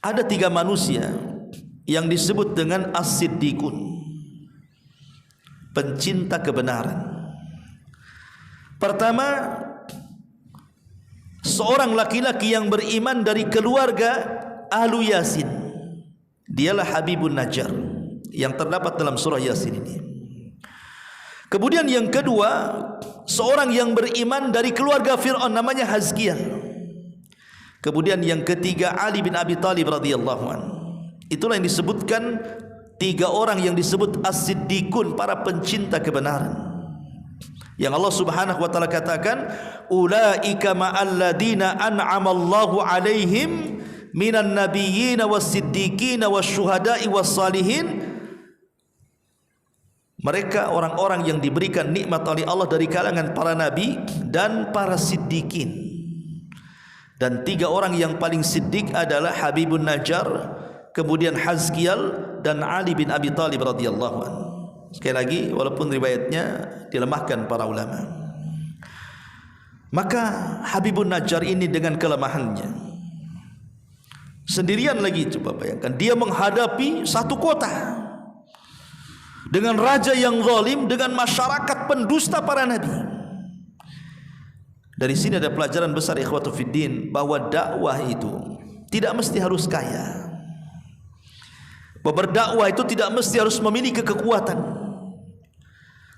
ada 3 manusia yang disebut dengan as-siddiqun, pencinta kebenaran. Pertama, seorang laki-laki yang beriman dari keluarga Ahlu Yasin, dialah Habibun Najjar yang terdapat dalam surah Yasin ini. Kemudian yang kedua, seorang yang beriman dari keluarga Fir'aun, namanya Hazkiah. Kemudian yang ketiga, Ali bin Abi Thalib radhiyallahu anhu. Itulah yang disebutkan 3 orang yang disebut as-siddiqun, para pencinta kebenaran, yang Allah Subhanahu wa taala katakan, ulaika ma'al ladina an'amallahu alaihim minan nabiyyin was-siddiqin wasyuhada'i was-salihin. Mereka orang-orang yang diberikan nikmat oleh Allah dari kalangan para nabi dan para siddiqin. Dan 3 orang yang paling siddiq adalah Habibun Najjar, kemudian Hazkial, dan Ali bin Abi Thalib radhiyallahu anhu. Sekali lagi, walaupun riwayatnya dilemahkan para ulama. Maka Habibun Najjar ini dengan kelemahannya, sendirian lagi, coba bayangkan, dia menghadapi satu kota dengan raja yang zalim, dengan masyarakat pendusta para nabi. Dari sini ada pelajaran besar ikhwatu fiddin, bahwa dakwah itu tidak mesti harus kaya. Berdakwah itu tidak mesti harus memiliki kekuatan.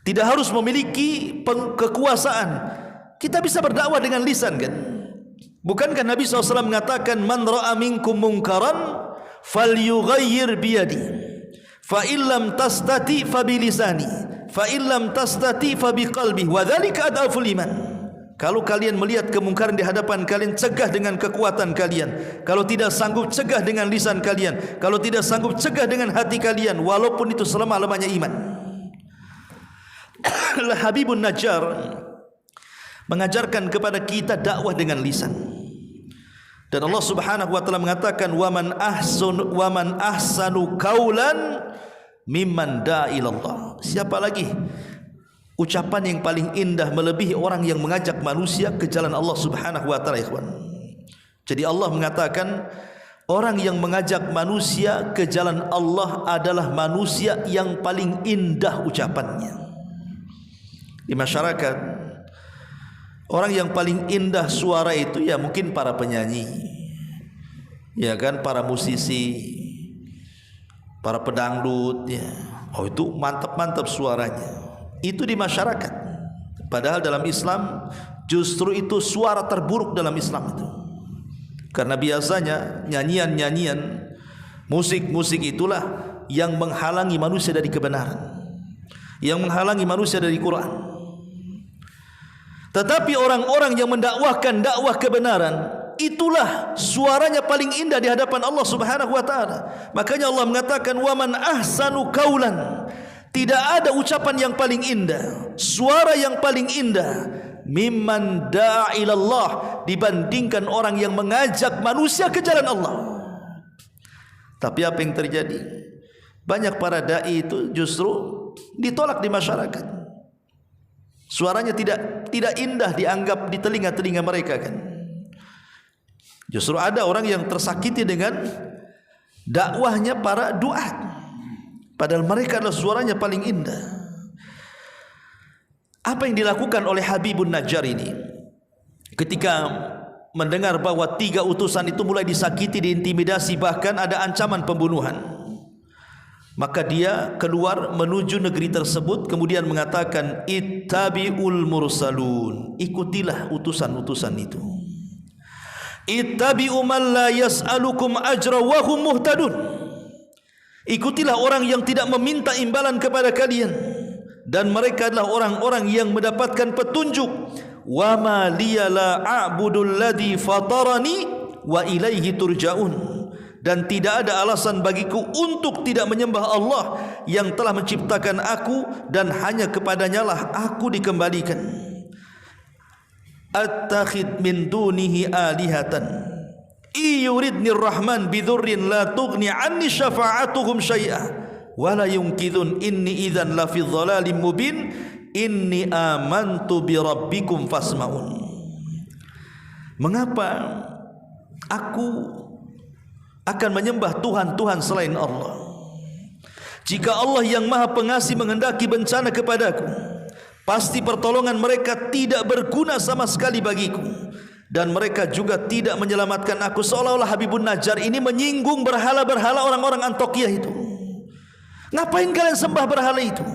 Tidak harus memiliki kekuasaan. Kita bisa berdakwah dengan lisan kan? Bukankah Nabi SAW mengatakan, man ra'a minkum munkaran falyughayyir biyadi, fa illam tastati fa bilisani, fa illam tastati fa biqalbi, wa dzalika ad'aful iman. Kalau kalian melihat kemungkaran di hadapan kalian, cegah dengan kekuatan kalian. Kalau tidak sanggup, cegah dengan lisan kalian. Kalau tidak sanggup, cegah dengan hati kalian, walaupun itu selemah-lemahnya iman. Habibun Najjar mengajarkan kepada kita dakwah dengan lisan. Dan Allah Subhanahu wa taala mengatakan, wa man ahsanu qaulan mimman da'a ilallah. Siapa lagi ucapan yang paling indah melebihi orang yang mengajak manusia ke jalan Allah Subhanahu wa taala, ikhwan. Jadi Allah mengatakan, orang yang mengajak manusia ke jalan Allah adalah manusia yang paling indah ucapannya. Di masyarakat, orang yang paling indah suara itu ya mungkin para penyanyi, ya kan, para musisi, para pedangdut, ya. Oh, itu mantap-mantap suaranya. Itu di masyarakat. Padahal dalam Islam justru itu suara terburuk dalam Islam itu. Karena biasanya nyanyian-nyanyian, musik-musik itulah yang menghalangi manusia dari kebenaran, yang menghalangi manusia dari Quran. Tetapi orang-orang yang mendakwahkan dakwah kebenaran, itulah suaranya paling indah di hadapan Allah Subhanahu wa taala. Makanya Allah mengatakan, wa man ahsanu qaulan. Tidak ada ucapan yang paling indah, suara yang paling indah, mimman da'a ilallah, dibandingkan orang yang mengajak manusia ke jalan Allah. Tapi apa yang terjadi? Banyak para dai itu justru ditolak di masyarakat. Suaranya tidak indah dianggap di telinga-telinga mereka kan. Justru ada orang yang tersakiti dengan dakwahnya para duat, padahal mereka adalah suaranya paling indah. Apa yang dilakukan oleh Habibun Najjar ini ketika mendengar bahwa 3 utusan itu mulai disakiti, diintimidasi, bahkan ada ancaman pembunuhan? Maka dia keluar menuju negeri tersebut, kemudian mengatakan, ittabi'ul mursalun, ikutilah utusan-utusan itu. Ittabi'u man la yas'alukum ajra wa hum muhtadun, ikutilah orang yang tidak meminta imbalan kepada kalian, dan mereka adalah orang-orang yang mendapatkan petunjuk. Wa ma liya la a'budul ladzi fatarani wa ilaihi turja'un, dan tidak ada alasan bagiku untuk tidak menyembah Allah yang telah menciptakan aku, dan hanya kepadanya lah aku dikembalikan. Attakhid min dunihi alihatan iyuridni rahman bidurrin la tughni anni syafa'atuhum syai'a wa la yunqidhun inni idzan la fi dhalalim mubin inni amantu bi rabbikum fasma'un. Mengapa aku akan menyembah Tuhan-Tuhan selain Allah, jika Allah yang Maha Pengasih menghendaki bencana kepadaku? Pasti pertolongan mereka tidak berguna sama sekali bagiku, dan mereka juga tidak menyelamatkan aku. Seolah-olah Habibun Najjar ini menyinggung berhala-berhala orang-orang Antiokhia itu. Ngapain kalian sembah berhala itu?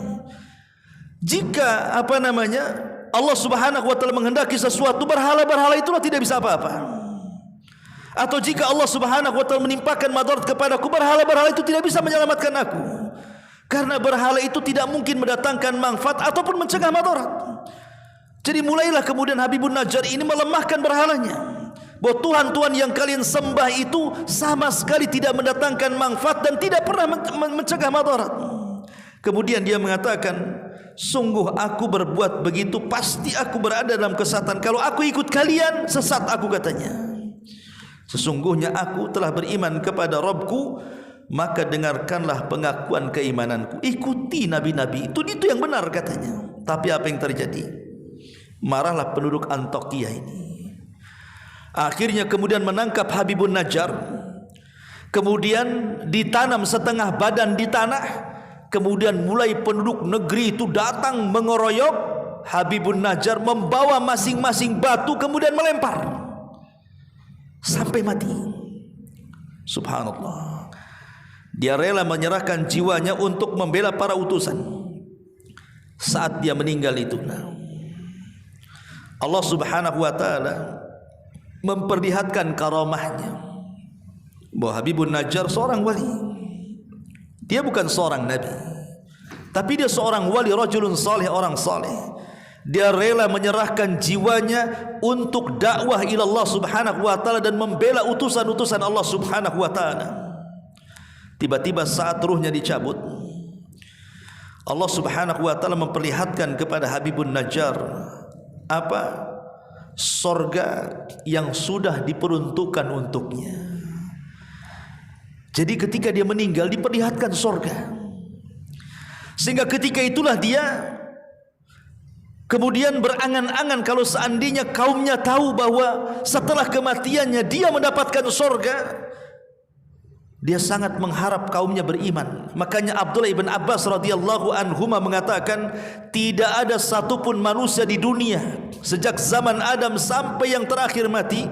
Jika Allah Subhanahu wa taala menghendaki sesuatu, berhala-berhala itulah tidak bisa apa-apa. Atau jika Allah Subhanahu wa taala menimpakan madarat kepadaku, berhala-berhala itu tidak bisa menyelamatkan aku. Karena berhala itu tidak mungkin mendatangkan manfaat ataupun mencegah madarat. Jadi mulailah kemudian Habibun Najjar ini melemahkan berhalanya, bahwa Tuhan-Tuhan yang kalian sembah itu sama sekali tidak mendatangkan manfaat dan tidak pernah mencegah madarat. Kemudian dia mengatakan, sungguh aku berbuat begitu pasti aku berada dalam kesesatan. Kalau aku ikut kalian, sesat aku, katanya. Sesungguhnya aku telah beriman kepada Rabbku, maka dengarkanlah pengakuan keimananku. Ikuti nabi-nabi itu yang benar, katanya. Tapi apa yang terjadi? Marahlah penduduk Antiokhia ini. Akhirnya kemudian menangkap Habibun Najjar, kemudian ditanam setengah badan di tanah. Kemudian mulai penduduk negeri itu datang mengeroyok Habibun Najjar, membawa masing-masing batu kemudian melempar sampai mati. Subhanallah. Dia rela menyerahkan jiwanya untuk membela para utusan. saat dia meninggal itu, Allah Subhanahu wa taala memperlihatkan karamahnya bahwa Habibun Najjar seorang wali. Dia bukan seorang nabi, tapi dia seorang wali, rajulun salih, orang saleh. Dia rela menyerahkan jiwanya untuk dakwah ila Allah Subhanahu wa taala dan membela utusan-utusan Allah Subhanahu wa taala. Tiba-tiba saat ruhnya dicabut, Allah Subhanahu wa taala memperlihatkan kepada Habibun Najjar apa? Sorga yang sudah diperuntukkan untuknya. Jadi ketika dia meninggal diperlihatkan sorga, sehingga ketika itulah dia kemudian berangan-angan kalau seandainya kaumnya tahu bahwa setelah kematiannya dia mendapatkan sorga, dia sangat mengharap kaumnya beriman. Makanya Abdullah ibn Abbas radhiyallahu anhuma mengatakan, tidak ada satupun manusia di dunia sejak zaman Adam sampai yang terakhir mati,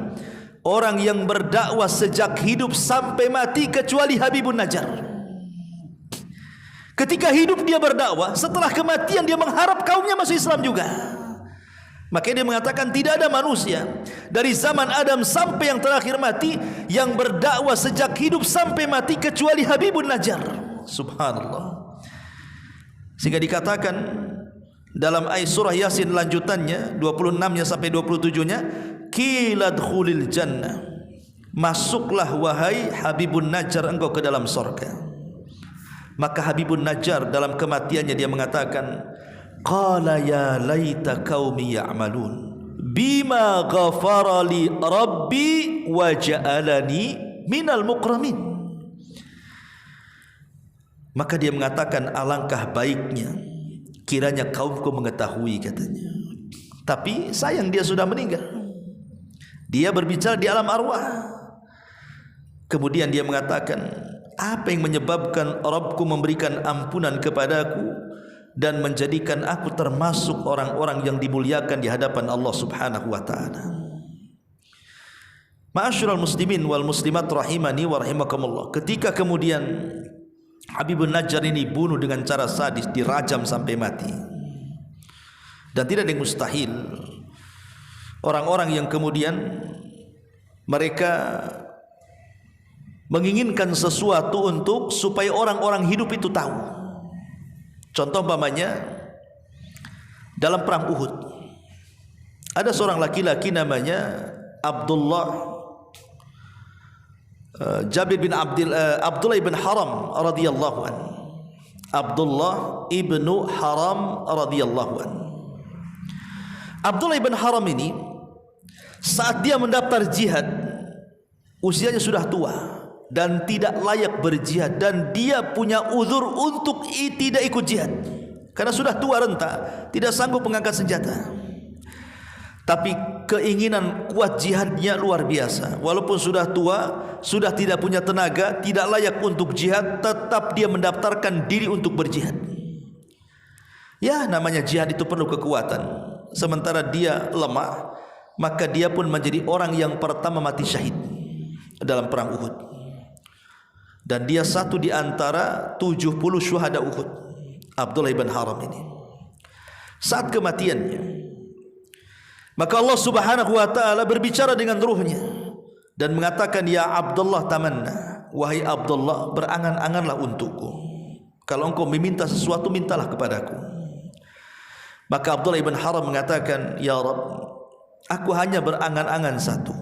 orang yang berdakwah sejak hidup sampai mati kecuali Habibun Najjar. Ketika hidup dia berdakwah, setelah kematian dia mengharap kaumnya masuk Islam juga. Makanya dia mengatakan tidak ada manusia dari zaman Adam sampai yang terakhir mati yang berdakwah sejak hidup sampai mati kecuali Habibun Najjar. Subhanallah. Sehingga dikatakan dalam ayat surah Yasin lanjutannya 26-nya sampai 27-nya, qila dkhulil jannah, masuklah wahai Habibun Najjar engkau ke dalam surga. Maka Habibun Najjar dalam kematiannya dia mengatakan, qala ya laita qaumi ya'malun bima ghafara li rabbi wa ja'alani minal mukramin. Maka dia mengatakan, alangkah baiknya kiranya kaumku mengetahui, katanya. Tapi sayang dia sudah meninggal. Dia berbicara di alam arwah. Kemudian dia mengatakan, apa yang menyebabkan Rabbku memberikan ampunan kepadaku dan menjadikan aku termasuk orang-orang yang dimuliakan di hadapan Allah Subhanahu wa taala. Ma'asyiral muslimin wal muslimat rahimani wa rahimakumullah. Ketika kemudian Habibun Najjar ini bunuh dengan cara sadis, dirajam sampai mati. Dan tidak ada yang mustahil orang-orang yang kemudian mereka menginginkan sesuatu untuk supaya orang-orang hidup itu tahu. Contoh umpamanya dalam perang Uhud ada seorang laki-laki namanya Abdullah Abdullah ibn Haram radhiyallahu anhu. Abdullah ibnu Haram radhiyallahu anhu. Abdullah ibn Haram ini saat dia mendaftar jihad usianya sudah tua dan tidak layak berjihad, dan dia punya uzur untuk tidak ikut jihad karena sudah tua renta, tidak sanggup mengangkat senjata. Tapi keinginan kuat jihadnya luar biasa. Walaupun sudah tua, sudah tidak punya tenaga, tidak layak untuk jihad, tetap dia mendaftarkan diri untuk berjihad. Ya, namanya jihad itu perlu kekuatan. Sementara dia lemah, maka dia pun menjadi orang yang pertama mati syahid dalam perang Uhud. Dan dia satu di antara 70 syuhada Uhud, Abdullah ibn Haram ini. Saat kematiannya, maka Allah Subhanahu wa taala berbicara dengan ruhnya dan mengatakan, ya Abdullah tamanna, wahai Abdullah, berangan-anganlah untukku. Kalau engkau meminta sesuatu, mintalah kepadaku. Maka Abdullah ibn Haram mengatakan, ya Rabb, aku hanya berangan-angan satu,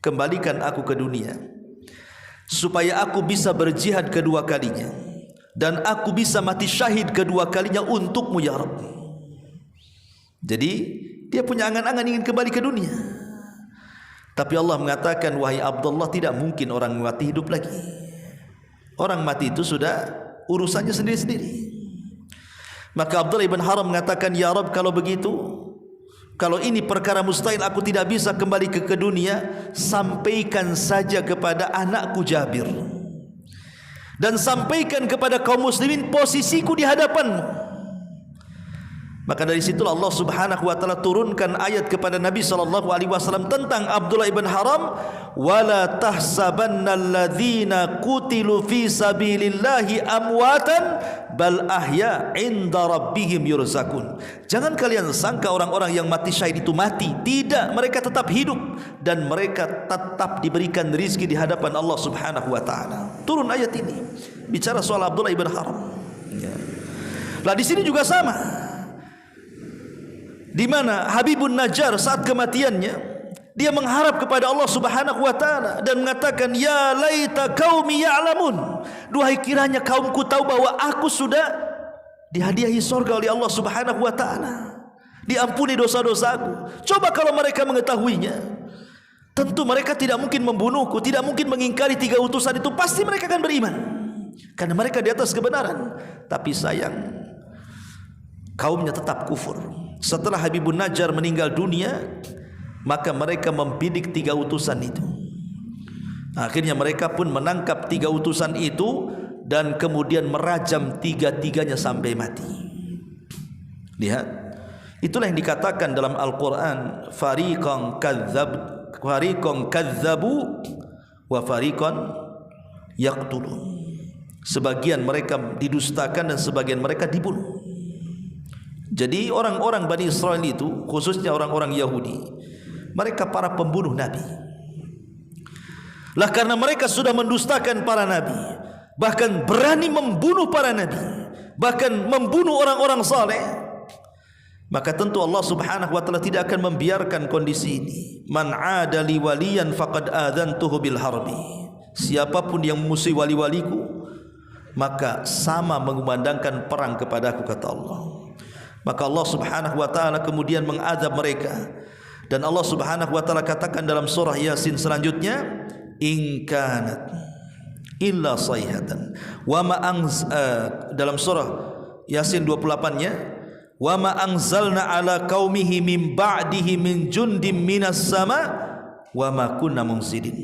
kembalikan aku ke dunia supaya aku bisa berjihad kedua kalinya dan aku bisa mati syahid kedua kalinya untukmu ya Rabb. Jadi dia punya angan-angan ingin kembali ke dunia. Tapi Allah mengatakan, wahai Abdullah, tidak mungkin orang mati hidup lagi. Orang mati itu sudah urusannya sendiri-sendiri. Maka Abdullah ibn Haram mengatakan, ya Rabb, kalau begitu, kalau ini perkara mustahil, aku tidak bisa kembali ke dunia, sampaikan saja kepada anakku Jabir dan sampaikan kepada kaum muslimin posisiku di hadapanmu. Maka dari situlah Allah Subhanahu wa taala turunkan ayat kepada Nabi sallallahu alaihi wasallam tentang Abdullah ibn Haram, wala tahsabannal ladzina qutilu fi sabilillahi amwatan bal ahya 'inda rabbihim yurzakun. Jangan kalian sangka orang-orang yang mati syahid itu mati. Tidak, mereka tetap hidup dan mereka tetap diberikan rizki di hadapan Allah Subhanahu wa taala. Turun ayat ini bicara soal Abdullah ibn Haram. Ya. Lah di sini juga sama. Di mana Habibun Najjar saat kematiannya dia mengharap kepada Allah Subhanahu wa taala dan mengatakan, ya laita qaumi ya'lamun. Duhai kiranya kaumku tahu bahwa aku sudah dihadiahi surga oleh Allah Subhanahu wa taala. Diampuni dosa-dosaku. Coba kalau mereka mengetahuinya, tentu mereka tidak mungkin membunuhku, tidak mungkin mengingkari 3 utusan itu, pasti mereka akan beriman. Karena mereka di atas kebenaran. Tapi sayang, kaumnya tetap kufur. Setelah Habibun Najjar meninggal dunia, maka mereka membidik 3 utusan itu. Akhirnya mereka pun menangkap 3 utusan itu dan kemudian merajam 3-3-nya sampai mati. Lihat, itulah yang dikatakan dalam Al-Quran, fariqan kadzabu wa fariqan yaqtulun. Sebagian mereka didustakan dan sebagian mereka dibunuh. Jadi orang-orang Bani Israel itu, khususnya orang-orang Yahudi, mereka para pembunuh Nabi. Lah karena mereka sudah mendustakan para Nabi, bahkan berani membunuh para Nabi, bahkan membunuh orang-orang saleh, maka tentu Allah Subhanahu wa taala tidak akan membiarkan kondisi ini. Man 'ada li waliyan faqad adzantuhu bil harbi. Siapapun yang memusuhi wali-waliku, maka sama mengumandangkan perang kepadaku, kata Allah. Maka Allah Subhanahu wa taala kemudian mengazab mereka. Dan Allah Subhanahu wa taala katakan dalam surah Yasin selanjutnya, in kanat illa sayhatan wa ma dalam surah Yasin 28-nya, wa ma anzalna ala qaumihi min ba'dihi min jundim minas sama wa ma kunna munzilin.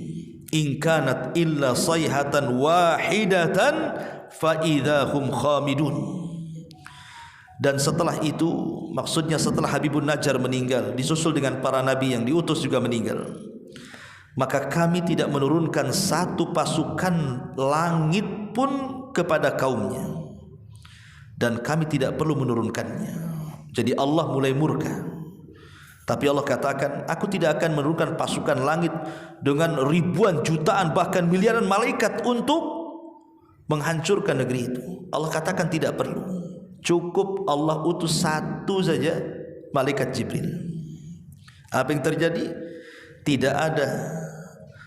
In kanat illa sayhatan wahidatan fa idahum khamidun. Dan setelah itu, maksudnya setelah Habibun Najjar meninggal, disusul dengan para nabi yang diutus juga meninggal, maka kami tidak menurunkan satu pasukan langit pun kepada kaumnya, dan kami tidak perlu menurunkannya. Jadi Allah mulai murka. Tapi Allah katakan, aku tidak akan menurunkan pasukan langit dengan ribuan, jutaan, bahkan miliaran malaikat untuk menghancurkan negeri itu. Allah katakan tidak perlu. Cukup Allah utus satu saja, malaikat Jibril. Apa yang terjadi? Tidak ada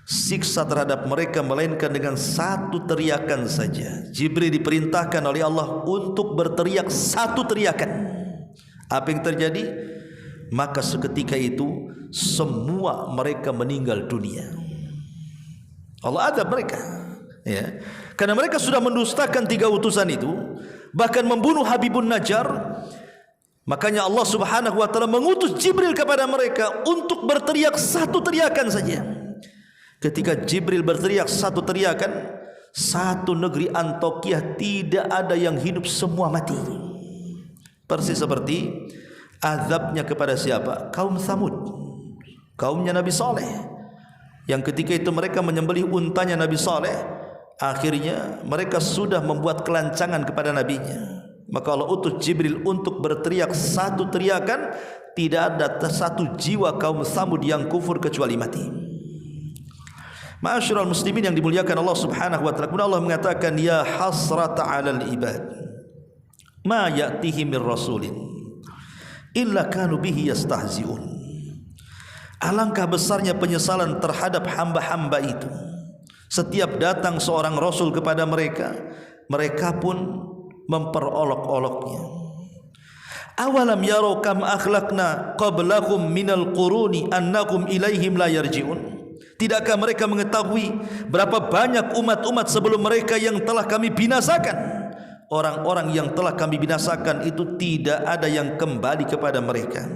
siksa terhadap mereka melainkan dengan satu teriakan saja. Jibril diperintahkan oleh Allah untuk berteriak satu teriakan. Apa yang terjadi? Maka seketika itu semua mereka meninggal dunia. Allah azab mereka, ya. Karena mereka sudah mendustakan 3 utusan itu, bahkan membunuh Habibun Najjar. Makanya Allah Subhanahu wa taala mengutus Jibril kepada mereka untuk berteriak satu teriakan saja. Ketika Jibril berteriak satu teriakan, satu negeri Antokiah tidak ada yang hidup, semua mati. Persis seperti azabnya kepada siapa? Kaum Tsamud, kaumnya Nabi Saleh, yang ketika itu mereka menyembelih untanya Nabi Saleh. Akhirnya mereka sudah membuat kelancangan kepada nabinya. Maka Allah utus Jibril untuk berteriak satu teriakan, tidak ada satu jiwa kaum Tsamud yang kufur kecuali mati. Ma'asyiral muslimin yang dimuliakan Allah Subhanahu wa taala, Allah mengatakan, ya hasrata 'alal ibad ma ya'tihi min rasulin illa kanu bihi yastahzi'un. Alangkah besarnya penyesalan terhadap hamba-hamba itu. Setiap datang seorang rasul kepada mereka, mereka pun memperolok-oloknya. Awalam yarau kam akhlaqna qablahum minal quruni annakum ilaihim la yarji'un. Tidakkah mereka mengetahui berapa banyak umat-umat sebelum mereka yang telah kami binasakan? Orang-orang yang telah kami binasakan itu tidak ada yang kembali kepada mereka.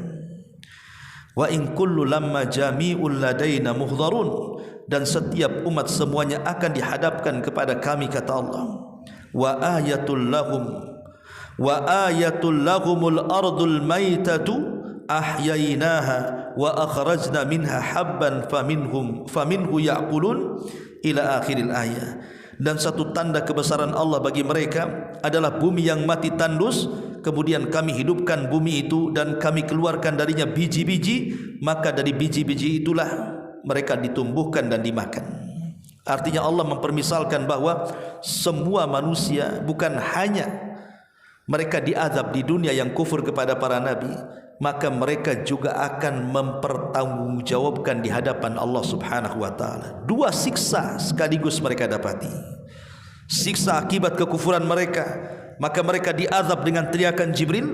Wa in kullu lamma jami'ul ladaina muhdharun. Dan setiap umat semuanya akan dihadapkan kepada kami, kata Allah. Wa ayatul lahumul ardul maitatu ahyainaha wa akhrajna minha habban faminhu ya'kulun ila akhiril ayah. Dan satu tanda kebesaran Allah bagi mereka adalah bumi yang mati tandus, kemudian kami hidupkan bumi itu dan kami keluarkan darinya biji-biji, maka dari biji-biji itulah mereka ditumbuhkan dan dimakan. Artinya Allah mempermisalkan bahwa semua manusia, bukan hanya mereka diazab di dunia yang kufur kepada para nabi, maka mereka juga akan mempertanggungjawabkan di hadapan Allah Subhanahu wa taala. Dua siksa sekaligus mereka dapati. Siksa akibat kekufuran mereka, maka mereka diazab dengan teriakan Jibril.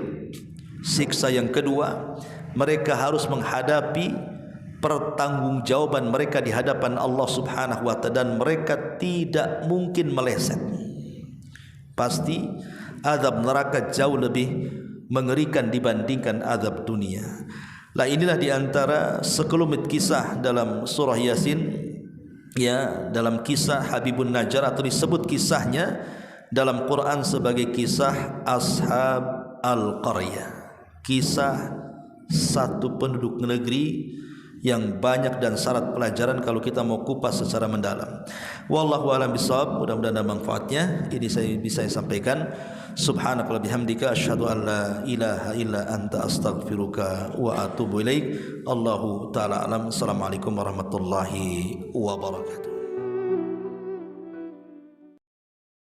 Siksa yang kedua, mereka harus menghadapi pertanggungjawaban mereka di hadapan Allah Subhanahu wa taala, dan mereka tidak mungkin meleset. Pasti azab neraka jauh lebih mengerikan dibandingkan azab dunia. Lah inilah di antara sekelumit kisah dalam surah Yasin, ya, dalam kisah Habibun Najjar, atau disebut kisahnya dalam Quran sebagai kisah Ashab Al-Qaryah, kisah satu penduduk negeri yang banyak dan syarat pelajaran kalau kita mau kupas secara mendalam. Wallahu a'lam bishawab. Mudah-mudahan ada manfaatnya. Ini saya bisa sampaikan. Subhanaka wa bihamdika asyhadu an la ilaha illa anta astaghfiruka wa atubu ilaik. Allahu taala alam. Assalamualaikum warahmatullahi wabarakatuh.